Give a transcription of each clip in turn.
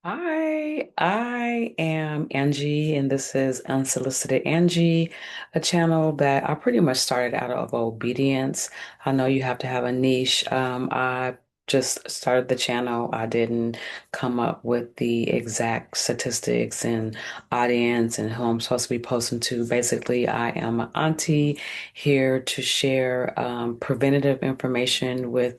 Hi, I am Angie, and this is Unsolicited Angie, a channel that I pretty much started out of obedience. I know you have to have a niche. I just started the channel. I didn't come up with the exact statistics and audience and who I'm supposed to be posting to. Basically, I am an auntie here to share preventative information with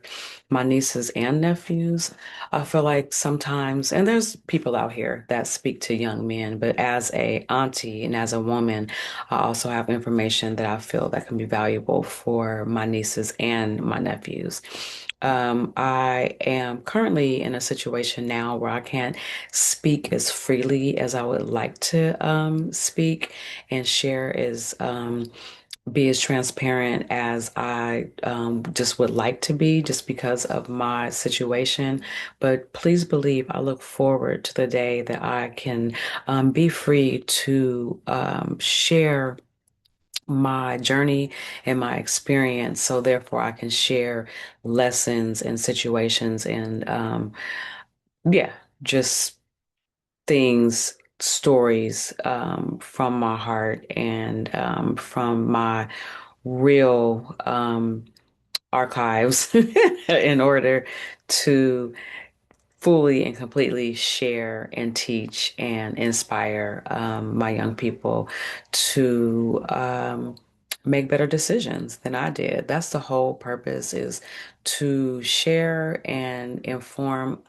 my nieces and nephews. I feel like sometimes, and there's people out here that speak to young men, but as a auntie and as a woman, I also have information that I feel that can be valuable for my nieces and my nephews. I am currently in a situation now where I can't speak as freely as I would like to speak and share as be as transparent as I just would like to be just because of my situation. But please believe I look forward to the day that I can be free to share my journey and my experience. So therefore I can share lessons and situations and yeah, just stories from my heart and from my real archives in order to fully and completely share and teach and inspire my young people to make better decisions than I did. That's the whole purpose is to share and inform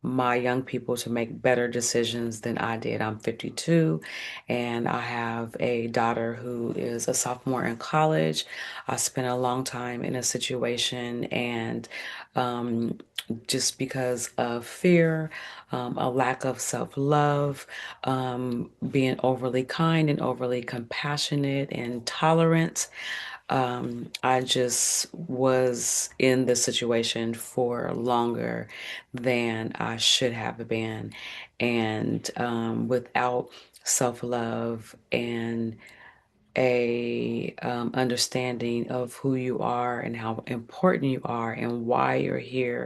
my young people to make better decisions than I did. I'm 52 and I have a daughter who is a sophomore in college. I spent a long time in a situation and um, just because of fear, a lack of self-love, being overly kind and overly compassionate and tolerant. I just was in this situation for longer than I should have been. And without self-love and a understanding of who you are and how important you are and why you're here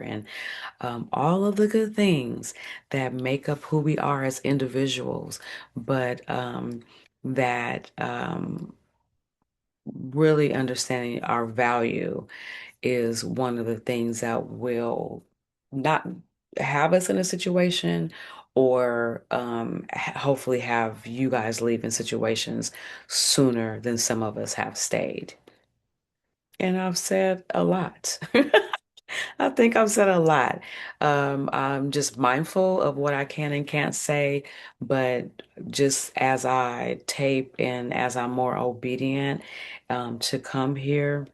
and all of the good things that make up who we are as individuals, but that really understanding our value is one of the things that will not have us in a situation or hopefully have you guys leave in situations sooner than some of us have stayed. And I've said a lot. I think I've said a lot. I'm just mindful of what I can and can't say, but just as I tape and as I'm more obedient to come here,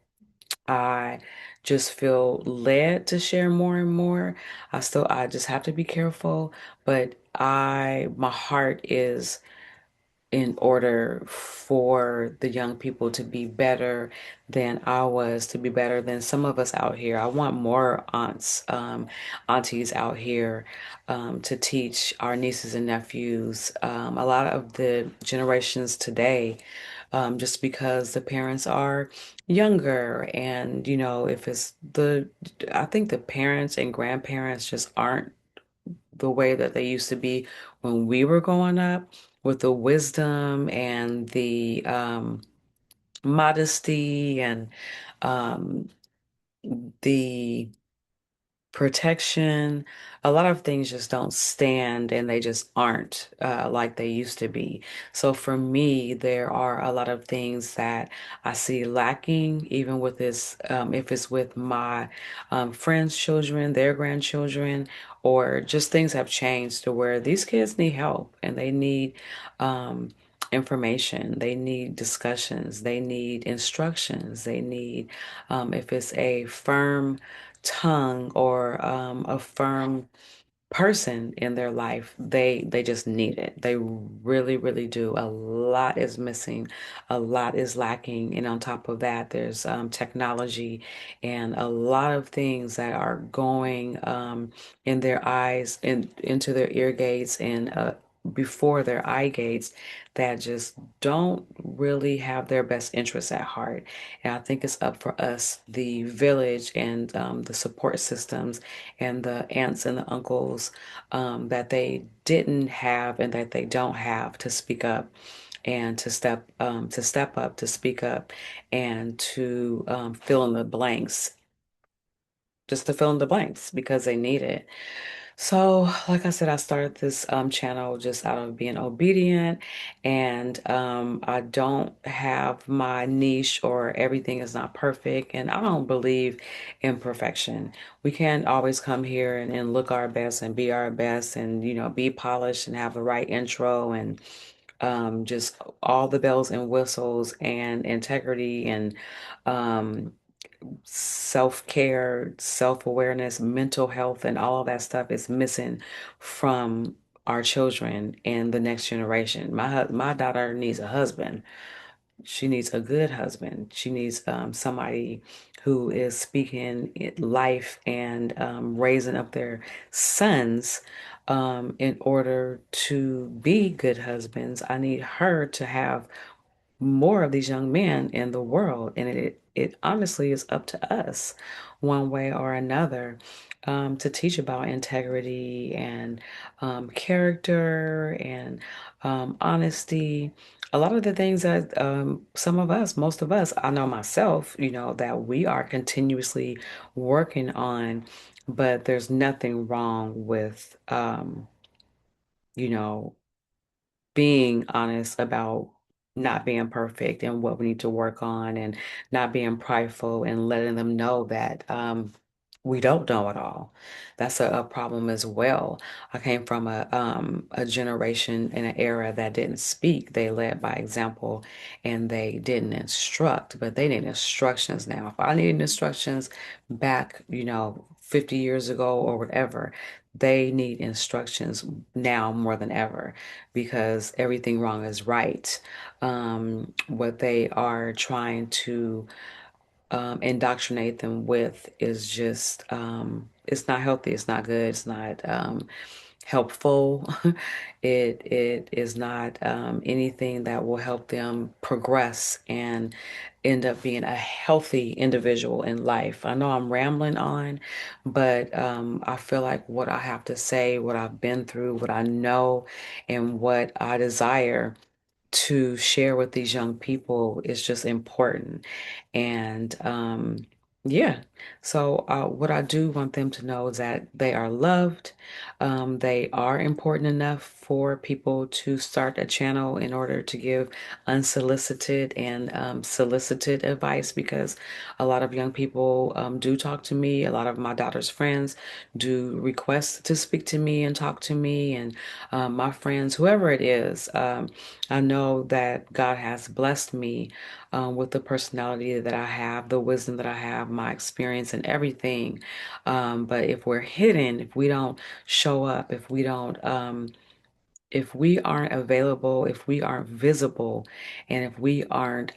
I just feel led to share more and more. I just have to be careful, but my heart is in order for the young people to be better than I was, to be better than some of us out here. I want more aunties out here to teach our nieces and nephews. A lot of the generations today, just because the parents are younger and, if I think the parents and grandparents just aren't the way that they used to be when we were growing up with the wisdom and the modesty and um, the protection. A lot of things just don't stand and they just aren't like they used to be. So for me, there are a lot of things that I see lacking, even with this, if it's with my friends' children, their grandchildren, or just things have changed to where these kids need help and they need information, they need discussions, they need instructions, they need, if it's a firm tongue or a firm person in their life, they just need it. They really, really do. A lot is missing, a lot is lacking, and on top of that, there's technology and a lot of things that are going in their eyes and into their ear gates and before their eye gates that just don't really have their best interests at heart. And I think it's up for us, the village and the support systems and the aunts and the uncles that they didn't have and that they don't have to speak up and to step up, to speak up, and to fill in the blanks, just to fill in the blanks because they need it. So, like I said, I started this channel just out of being obedient, and I don't have my niche or everything is not perfect, and I don't believe in perfection. We can't always come here and look our best and be our best and, be polished and have the right intro and just all the bells and whistles and integrity and um, self-care, self-awareness, mental health, and all of that stuff is missing from our children and the next generation. My daughter needs a husband. She needs a good husband. She needs somebody who is speaking life and raising up their sons in order to be good husbands. I need her to have more of these young men in the world. And it honestly is up to us, one way or another, to teach about integrity and character and honesty. A lot of the things that some of us, most of us, I know myself, that we are continuously working on, but there's nothing wrong with, you know, being honest about not being perfect and what we need to work on and not being prideful and letting them know that we don't know it all. That's a problem as well. I came from a generation in an era that didn't speak. They led by example and they didn't instruct, but they need instructions now. If I needed instructions back, 50 years ago or whatever, they need instructions now more than ever because everything wrong is right. What they are trying to indoctrinate them with is just, it's not healthy, it's not good, it's not helpful. It is not anything that will help them progress and end up being a healthy individual in life. I know I'm rambling on, but I feel like what I have to say, what I've been through, what I know, and what I desire to share with these young people is just important. And yeah, so what I do want them to know is that they are loved. They are important enough for people to start a channel in order to give unsolicited and solicited advice because a lot of young people do talk to me. A lot of my daughter's friends do request to speak to me and talk to me, and my friends, whoever it is. I know that God has blessed me with the personality that I have, the wisdom that I have, my experience and everything. But if we're hidden, if we don't show up, if we aren't available, if we aren't visible, and if we aren't,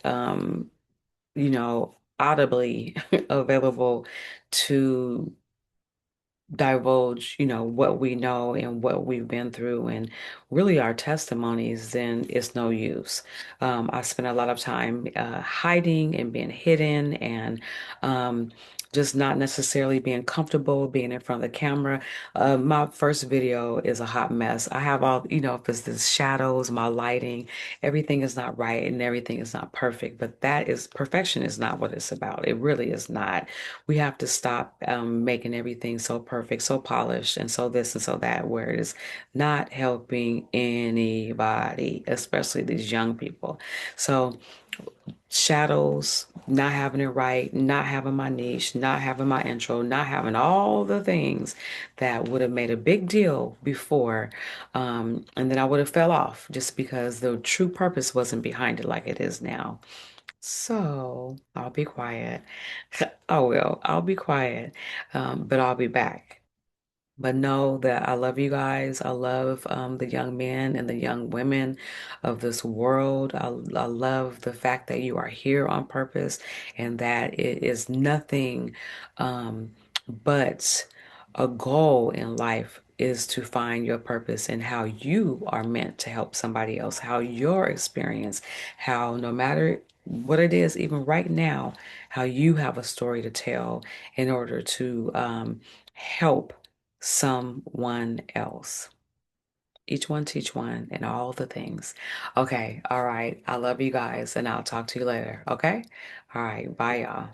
audibly available to divulge, what we know and what we've been through and really our testimonies, then it's no use. I spent a lot of time hiding and being hidden and just not necessarily being comfortable being in front of the camera. My first video is a hot mess. I have all, if it's the shadows, my lighting, everything is not right and everything is not perfect, but perfection is not what it's about. It really is not. We have to stop making everything so perfect, so polished, and so this and so that, where it is not helping anybody, especially these young people. So, shadows, not having it right, not having my niche, not having my intro, not having all the things that would have made a big deal before, and then I would have fell off just because the true purpose wasn't behind it like it is now. So I'll be quiet. I will. I'll be quiet. But I'll be back. But know that I love you guys. I love the young men and the young women of this world. I love the fact that you are here on purpose and that it is nothing but a goal in life is to find your purpose and how you are meant to help somebody else, how your experience, how no matter what it is, even right now, how you have a story to tell in order to help someone else. Each one teach one and all the things. Okay, all right. I love you guys and I'll talk to you later. Okay? All right, bye y'all.